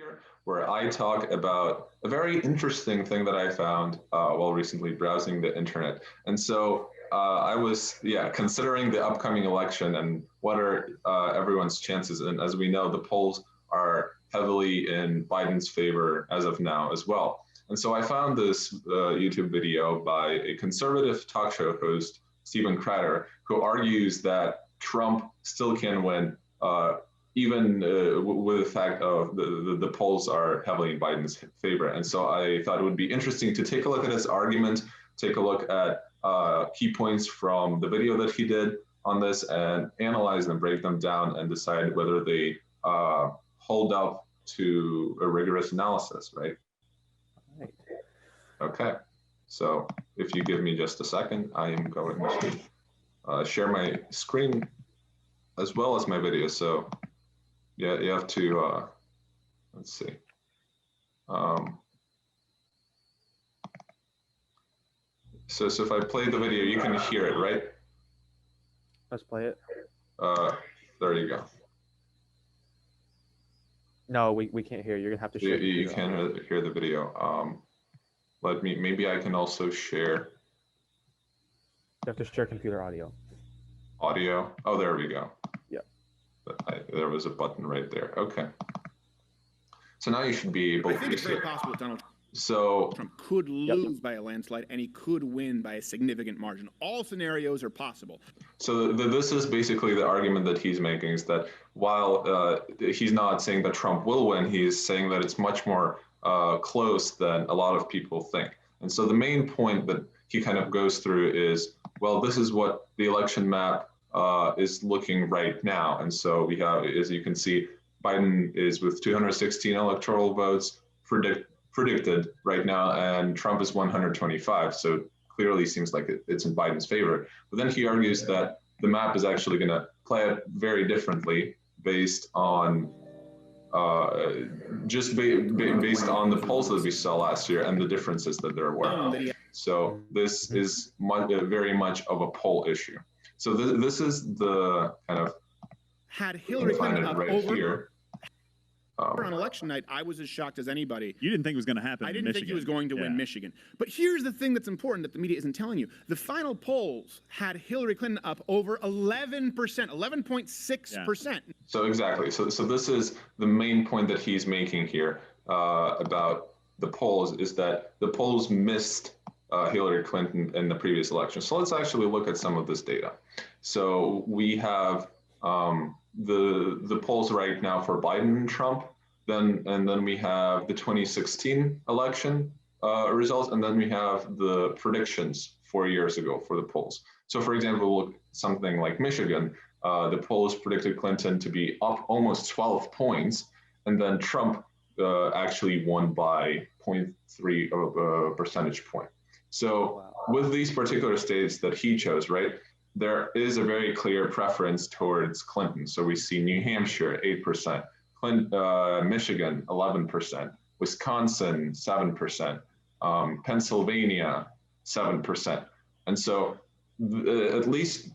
here where I talk about a very interesting thing that I found while recently browsing the internet. And so I was, considering the upcoming election and what are everyone's chances. And as we know, the polls are heavily in Biden's favor as of now as well. And so I found this YouTube video by a conservative talk show host, Stephen Crowder, who argues that Trump still can win, even with the fact of the polls are heavily in Biden's favor. And so I thought it would be interesting to take a look at his argument, take a look at key points from the video that he did on this, and analyze them, break them down, and decide whether they hold up to a rigorous analysis, right? Right. Okay, so if you give me just a second, I am going to share my screen as well as my video. So yeah, you have to, let's see. So if I play the video, you can hear it, right? Let's play it. There you go. No, we can't hear. You're gonna have to share. You can hear the video. Maybe I can also share. You have to share computer audio. Audio. Oh, there we go. Yeah. There was a button right there. Okay. So now you should be able to. I think it's very possible that Donald So Trump could lose by a landslide, and he could win by a significant margin. All scenarios are possible. So this is basically the argument that he's making, is that while he's not saying that Trump will win, he's saying that it's much more close than a lot of people think. And so the main point that he kind of goes through is, well, this is what the election map is looking right now. And so we have, as you can see, Biden is with 216 electoral votes predicted right now, and Trump is 125. So clearly seems like it's in Biden's favor. But then he argues that the map is actually going to play out very differently based on based on the polls that we saw last year and the differences that there were. So this is very much of a poll issue. So this is the kind of had Hillary Clinton up right over here. on election night, I was as shocked as anybody. You didn't think it was going to happen. I didn't think he was going to win Michigan. But here's the thing that's important that the media isn't telling you. The final polls had Hillary Clinton up over 11%, 11.6%. So exactly. So this is the main point that he's making here about the polls, is that the polls missed Hillary Clinton in the previous election. So let's actually look at some of this data. So we have the polls right now for Biden and Trump, and then we have the 2016 election results, and then we have the predictions 4 years ago for the polls. So for example, look something like Michigan, the polls predicted Clinton to be up almost 12 points, and then Trump actually won by 0.3 of a percentage point. So with these particular states that he chose, right, there is a very clear preference towards Clinton. So we see New Hampshire, 8%, Michigan, 11%, Wisconsin, 7%, Pennsylvania, 7%. And so at least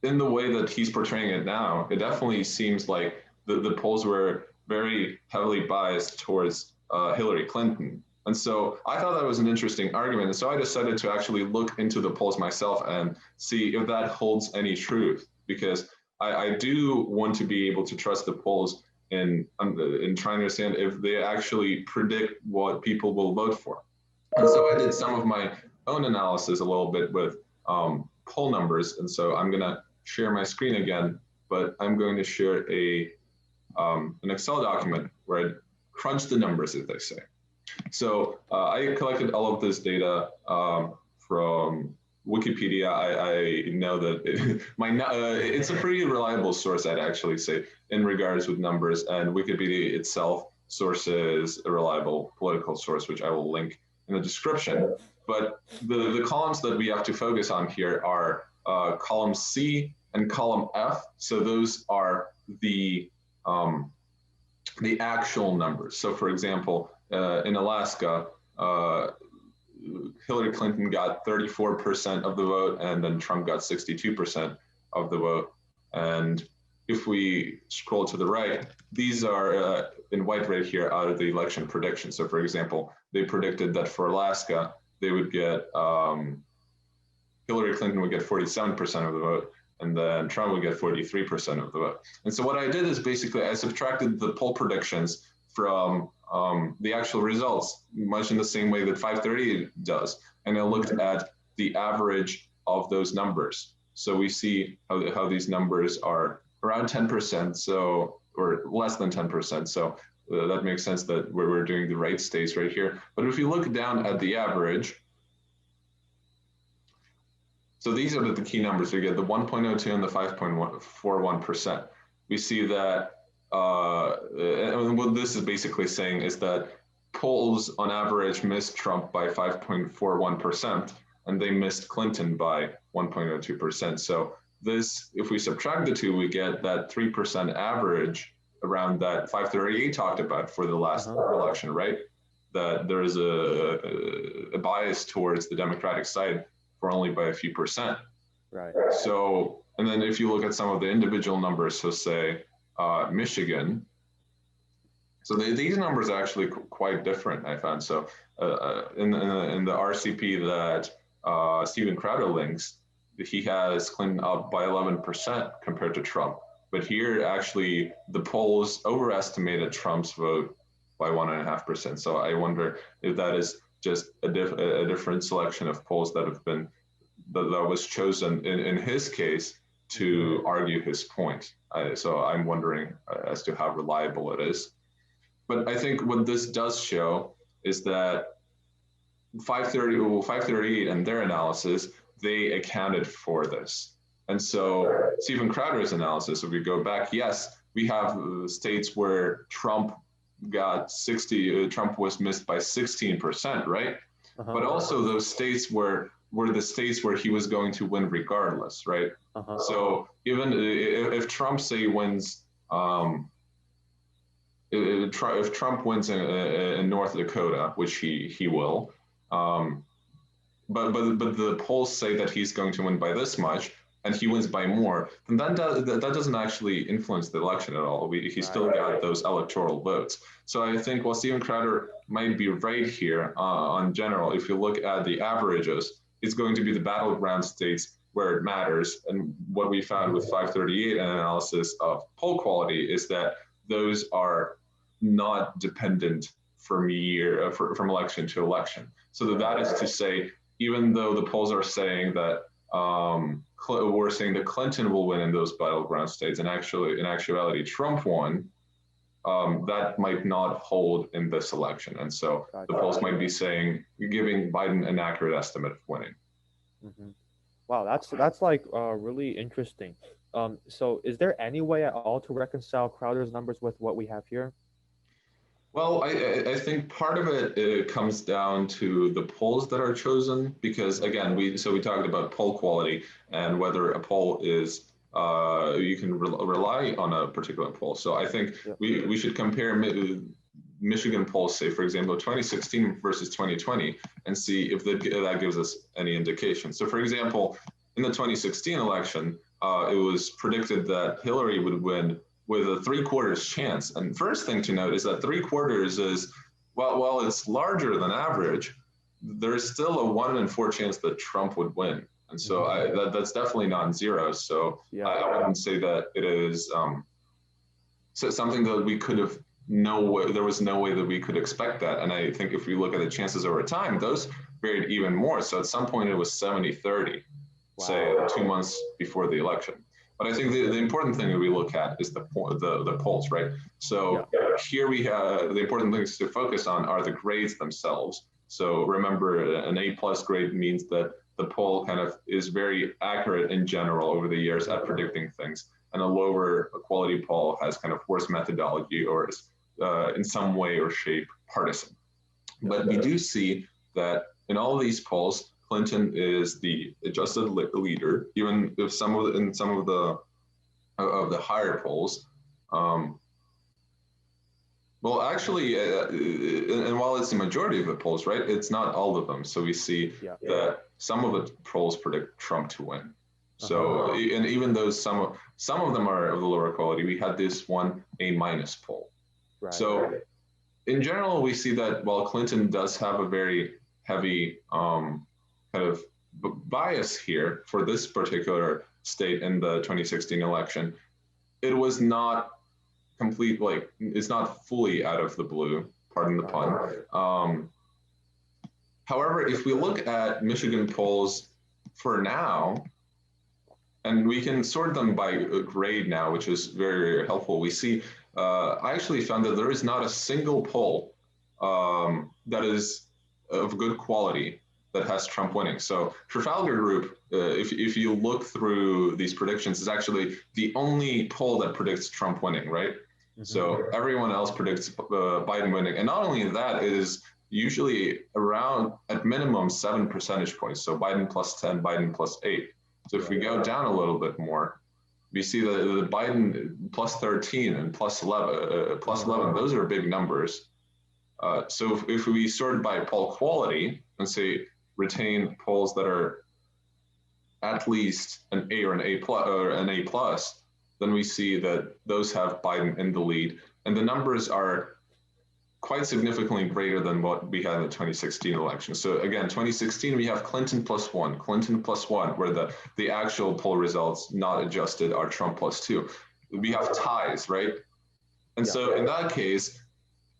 in the way that he's portraying it now, it definitely seems like the polls were very heavily biased towards Hillary Clinton. And so I thought that was an interesting argument. And so I decided to actually look into the polls myself and see if that holds any truth, because I do want to be able to trust the polls in trying to understand if they actually predict what people will vote for. And so I did some of my own analysis a little bit with poll numbers. And so I'm going to share my screen again, but I'm going to share an Excel document where I crunch the numbers, as they say. So I collected all of this data from Wikipedia. I know that it's a pretty reliable source, I'd actually say, in regards with numbers, and Wikipedia itself sources a reliable political source, which I will link in the description. But the columns that we have to focus on here are column C and column F. So those are the actual numbers. So for example, in Alaska, Hillary Clinton got 34% of the vote, and then Trump got 62% of the vote. And if we scroll to the right, these are in white right here out of the election prediction. So for example, they predicted that for Alaska, they would get, Hillary Clinton would get 47% of the vote, and then Trump would get 43% of the vote. And so what I did is basically I subtracted the poll predictions from the actual results, much in the same way that 538 does. And I looked at the average of those numbers. So we see how these numbers are around 10%, so, or less than 10%. So that makes sense that we're doing the right states right here. But if you look down at the average, so these are the key numbers. We get the 1.02 and the 5.41%. We see that, and what this is basically saying is that polls on average missed Trump by 5.41%, and they missed Clinton by 1.02%. So this, if we subtract the two, we get that 3% average around that 538 talked about for the last election, right? That there is a bias towards the Democratic side for only by a few percent. Right. So, and then if you look at some of the individual numbers, so say Michigan, so these numbers are actually quite different, I found. So in the RCP that Steven Crowder links, he has Clinton up by 11% compared to Trump. But here, actually, the polls overestimated Trump's vote by 1.5%. So I wonder if that is just a different selection of polls that have been, that was chosen in his case to argue his point. So I'm wondering as to how reliable it is. But I think what this does show is that 538 and their analysis, they accounted for this. And so Steven Crowder's analysis, if we go back, yes, we have states where Trump got 60, Trump was missed by 16%, right? But also those states were the states where he was going to win regardless, right? So even if Trump, say, wins, if Trump wins in North Dakota, which he will, but the polls say that he's going to win by this much, and he wins by more, then that doesn't actually influence the election at all. He still got those electoral votes. So I think while Steven Crowder might be right here on general, if you look at the averages, it's going to be the battleground states where it matters. And what we found with 538 and analysis of poll quality is that those are not dependent from election to election. So that is to say, even though the polls are saying that we're saying that Clinton will win in those battleground states, and actually, in actuality, Trump won, that might not hold in this election. And so the polls might be saying, giving Biden an accurate estimate of winning. Wow, that's like really interesting. So is there any way at all to reconcile Crowder's numbers with what we have here? Well, I think part of it comes down to the polls that are chosen, because again, we talked about poll quality and whether a poll is you can rely on a particular poll. So I think we should compare Michigan polls, say for example 2016 versus 2020, and see if that gives us any indication. So for example, in the 2016 election, it was predicted that Hillary would win with a 3/4 chance. And first thing to note is that 3/4 is, while it's larger than average, there's still a 1 in 4 chance that Trump would win. And so that's definitely non-zero. So I wouldn't say that it is so something that we could have there was no way that we could expect that. And I think if we look at the chances over time, those varied even more. So at some point it was 70-30, say 2 months before the election. But I think the important thing that we look at is the polls, right? So here we have the important things to focus on are the grades themselves. So remember, an A+ grade means that the poll kind of is very accurate in general over the years at predicting things, and a lower quality poll has kind of worse methodology or is in some way or shape partisan. But we do see that in all of these polls, Clinton is the adjusted leader, even if in some of the higher polls. Well, actually, and while it's the majority of the polls, right, it's not all of them. So we see that some of the polls predict Trump to win. So, and even though some of them are of the lower quality, we had this one A minus poll. Right. So, in general, we see that while Clinton does have a very heavy kind of bias here for this particular state in the 2016 election, it was not complete, like, it's not fully out of the blue, pardon the pun. However, if we look at Michigan polls for now, and we can sort them by grade now, which is very, very helpful. We see, I actually found that there is not a single poll that is of good quality that has Trump winning. So Trafalgar Group, if you look through these predictions, is actually the only poll that predicts Trump winning, right? So everyone else predicts Biden winning. And not only that, it is usually around, at minimum, 7 percentage points. So Biden plus 10, Biden plus 8. So if we go down a little bit more, we see that the Biden plus 13 and plus 11, those are big numbers. So if we sort by poll quality and say retain polls that are at least an A or an A plus or an A plus, then we see that those have Biden in the lead, and the numbers are quite significantly greater than what we had in the 2016 election. So again, 2016, we have Clinton plus 1, where the actual poll results not adjusted are Trump plus 2. We have ties, right? And so in that case,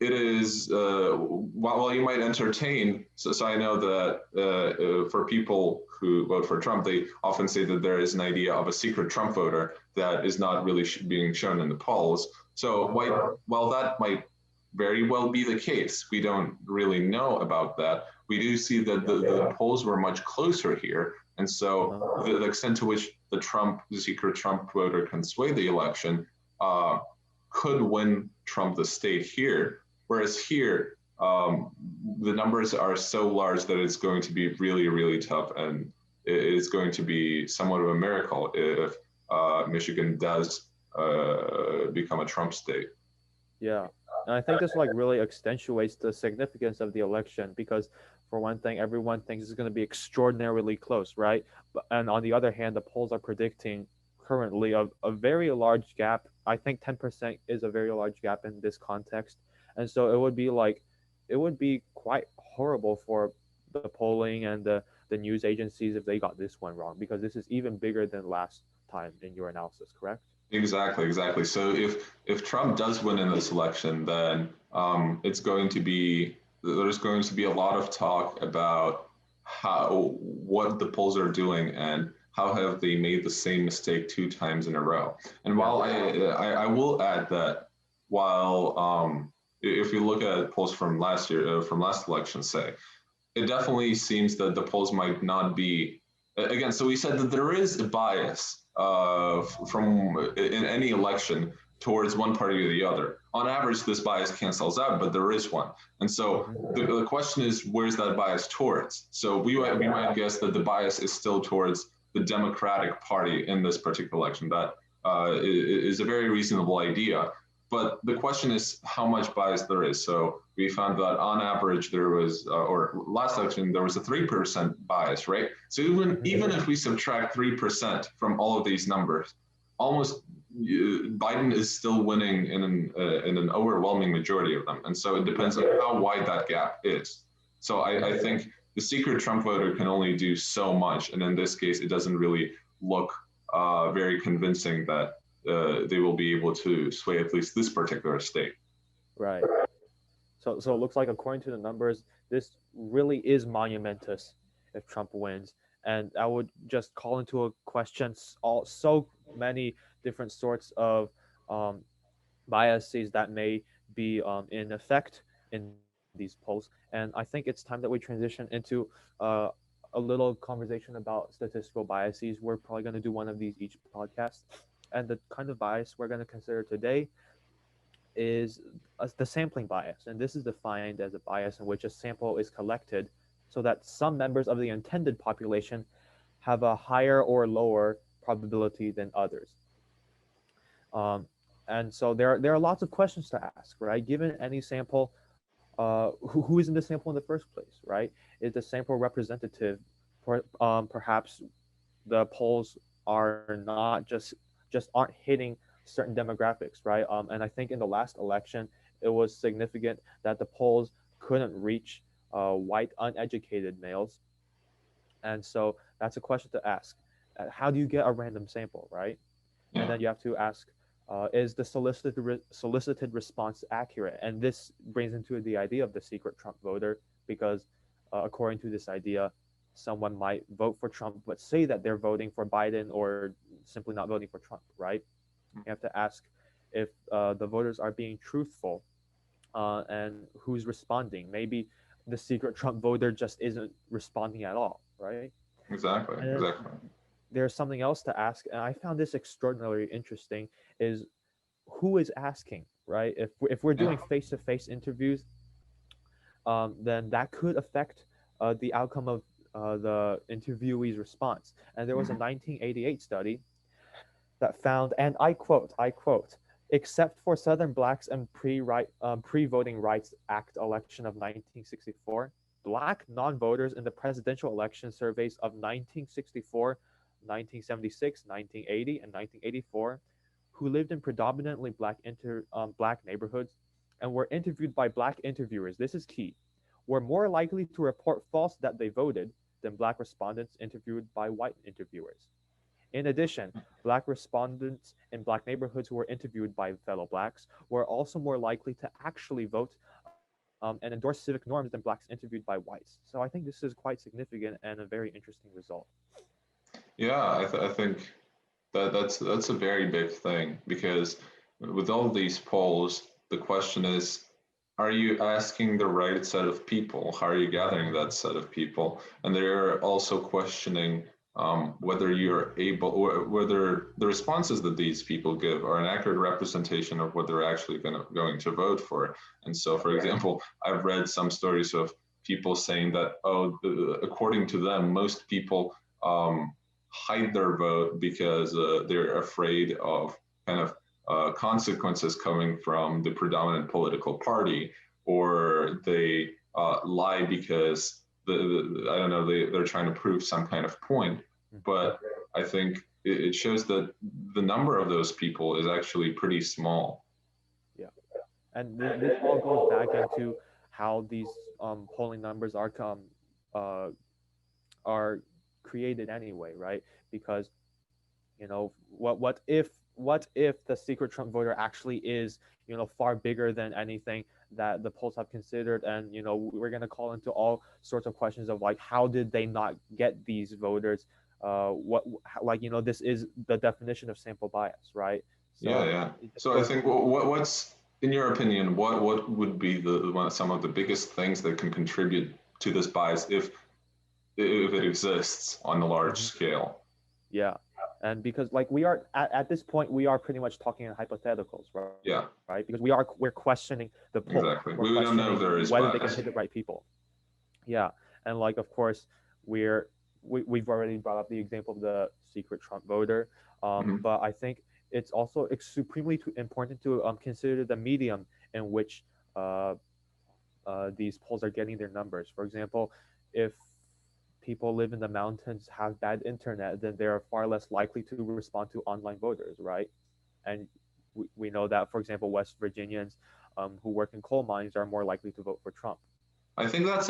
it is, while you might entertain, so I know that for people who vote for Trump, they often say that there is an idea of a secret Trump voter that is not really being shown in the polls. So while that might very well be the case, we don't really know about that. We do see that the polls were much closer here. And so the extent to which the secret Trump voter can sway the election could win Trump the state here. Whereas here, the numbers are so large that it's going to be really, really tough. And it is going to be somewhat of a miracle if Michigan does become a Trump state. Yeah. And I think this like really accentuates the significance of the election because, for one thing, everyone thinks it's going to be extraordinarily close, right? And on the other hand, the polls are predicting currently a very large gap. I think 10% is a very large gap in this context. And so it would be quite horrible for the polling and the news agencies if they got this one wrong, because this is even bigger than last time in your analysis, correct? Exactly. So if Trump does win in this election, then there's going to be a lot of talk about what the polls are doing and how have they made the same mistake 2 times in a row. And while I will add that while if you look at polls from last year, from last election, say, it definitely seems that the polls might not be, again, so we said that there is a bias from in any election towards one party or the other. On average, this bias cancels out, but there is one. And so the question is, where's that bias towards? So we might guess that the bias is still towards the Democratic Party in this particular election. That is a very reasonable idea. But the question is how much bias there is. So we found that on average there was, or last election, there was a 3% bias, right? So even if we subtract 3% from all of these numbers, almost Biden is still winning in an overwhelming majority of them. And so it depends on how wide that gap is. So I think the secret Trump voter can only do so much. And in this case, it doesn't really look very convincing that they will be able to sway at least this particular state. Right. So it looks like, according to the numbers, this really is monumentous if Trump wins. And I would just call into a question so many different sorts of biases that may be in effect in these polls. And I think it's time that we transition into a little conversation about statistical biases. We're probably going to do one of these each podcast. And the kind of bias we're going to consider today is the sampling bias. And this is defined as a bias in which a sample is collected so that some members of the intended population have a higher or lower probability than others. And so there are lots of questions to ask, right? Given any sample, who is in the sample in the first place, right? Is the sample representative? Perhaps the polls are not just aren't hitting certain demographics, right? And I think in the last election, it was significant that the polls couldn't reach white uneducated males, and so that's a question to ask. How do you get a random sample, right? And then you have to ask, is the solicited response accurate? And this brings into the idea of the secret Trump voter, because according to this idea, someone might vote for Trump but say that they're voting for Biden, or simply not voting for Trump, right? You have to ask if the voters are being truthful, and who's responding. Maybe the secret Trump voter just isn't responding at all, right? Exactly. Exactly. There's something else to ask, and I found this extraordinarily interesting, is who is asking, right? If we're doing face-to-face interviews, then that could affect the outcome of the interviewee's response. And there was a 1988 study that found, and I quote, except for Southern blacks and pre-voting rights act election of 1964, black non-voters in the presidential election surveys of 1964, 1976, 1980, and 1984, who lived in predominantly black neighborhoods and were interviewed by black interviewers, this is key, were more likely to report false that they voted than black respondents interviewed by white interviewers. In addition, black respondents in black neighborhoods who were interviewed by fellow blacks were also more likely to actually vote and endorse civic norms than blacks interviewed by whites. So I think this is quite significant and a very interesting result. Yeah, I think that's a very big thing, because with all these polls, the question is, are you asking the right set of people? How are you gathering that set of people? And they're also questioning whether you're able, or whether the responses that these people give are an accurate representation of what they're actually going to vote for. And so, for example, I've read some stories of people saying that, according to them, most people hide their vote because they're afraid of kind of consequences coming from the predominant political party, or they lie because I don't know, they're trying to prove some kind of point. But I think it shows that the number of those people is actually pretty small. Yeah, and this all goes back into how these polling numbers are created anyway, right? Because what if the secret Trump voter actually is far bigger than anything that the polls have considered, and we're going to call into all sorts of questions of like, how did they not get these voters? This is the definition of sample bias, right? So I think what's, in your opinion, what would be some of the biggest things that can contribute to this bias if it exists on a large scale? Yeah, and because like we are at this point, we are pretty much talking in hypotheticals, right? Yeah. Right, because we're questioning the poll. Exactly. We don't know if there is whether bias. They can hit the right people. Yeah, and like of course we've already brought up the example of the secret Trump voter, but I think it's also supremely important to consider the medium in which these polls are getting their numbers. For example, if people live in the mountains, have bad internet, then they are far less likely to respond to online voters, right? And we know that, for example, West Virginians who work in coal mines are more likely to vote for Trump. I think that's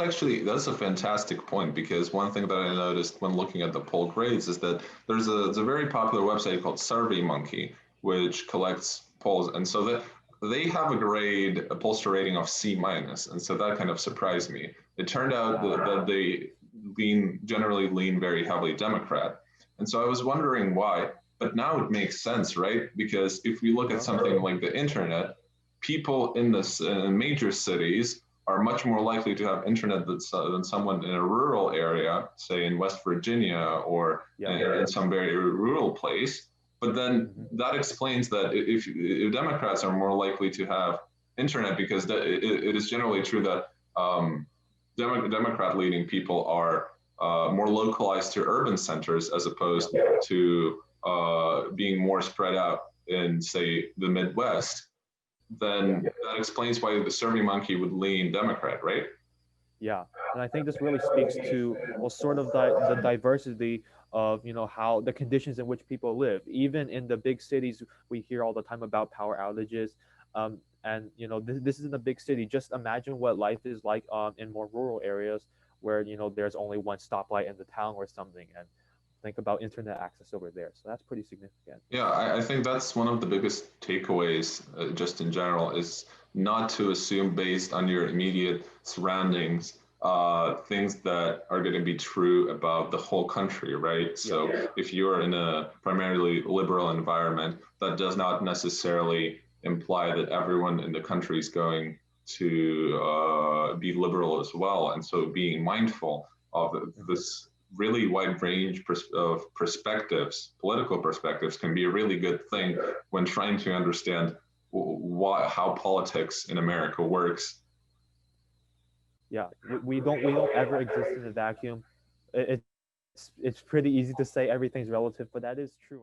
a fantastic point, because one thing that I noticed when looking at the poll grades is that there's a very popular website called SurveyMonkey, which collects polls, and so that they have a pollster rating of C-, and so that kind of surprised me. It turned out that they generally lean very heavily Democrat, and so I was wondering why. But now it makes sense, right? Because if we look at something like the internet, people in major cities are much more likely to have internet than someone in a rural area, say in West Virginia or in some very rural place. But then that explains that if Democrats are more likely to have internet, because it is generally true that Democrat-leaning people are more localized to urban centers as opposed to being more spread out in, say, the Midwest, then that explains why the SurveyMonkey would lean Democrat, right? Yeah, and I think this really speaks to, well, sort of the diversity of, how the conditions in which people live. Even in the big cities, we hear all the time about power outages. And this is in a big city. Just imagine what life is like in more rural areas where there's only one stoplight in the town or something, and think about internet access over there. So that's pretty significant. Yeah, I think that's one of the biggest takeaways, just in general, is not to assume based on your immediate surroundings things that are going to be true about the whole country, right? So if you're in a primarily liberal environment, that does not necessarily imply that everyone in the country is going to be liberal as well. And so being mindful of this really wide range of perspectives, political perspectives, can be a really good thing when trying to understand how politics in America works. Yeah, we don't ever exist in a vacuum. It's pretty easy to say everything's relative, but that is true.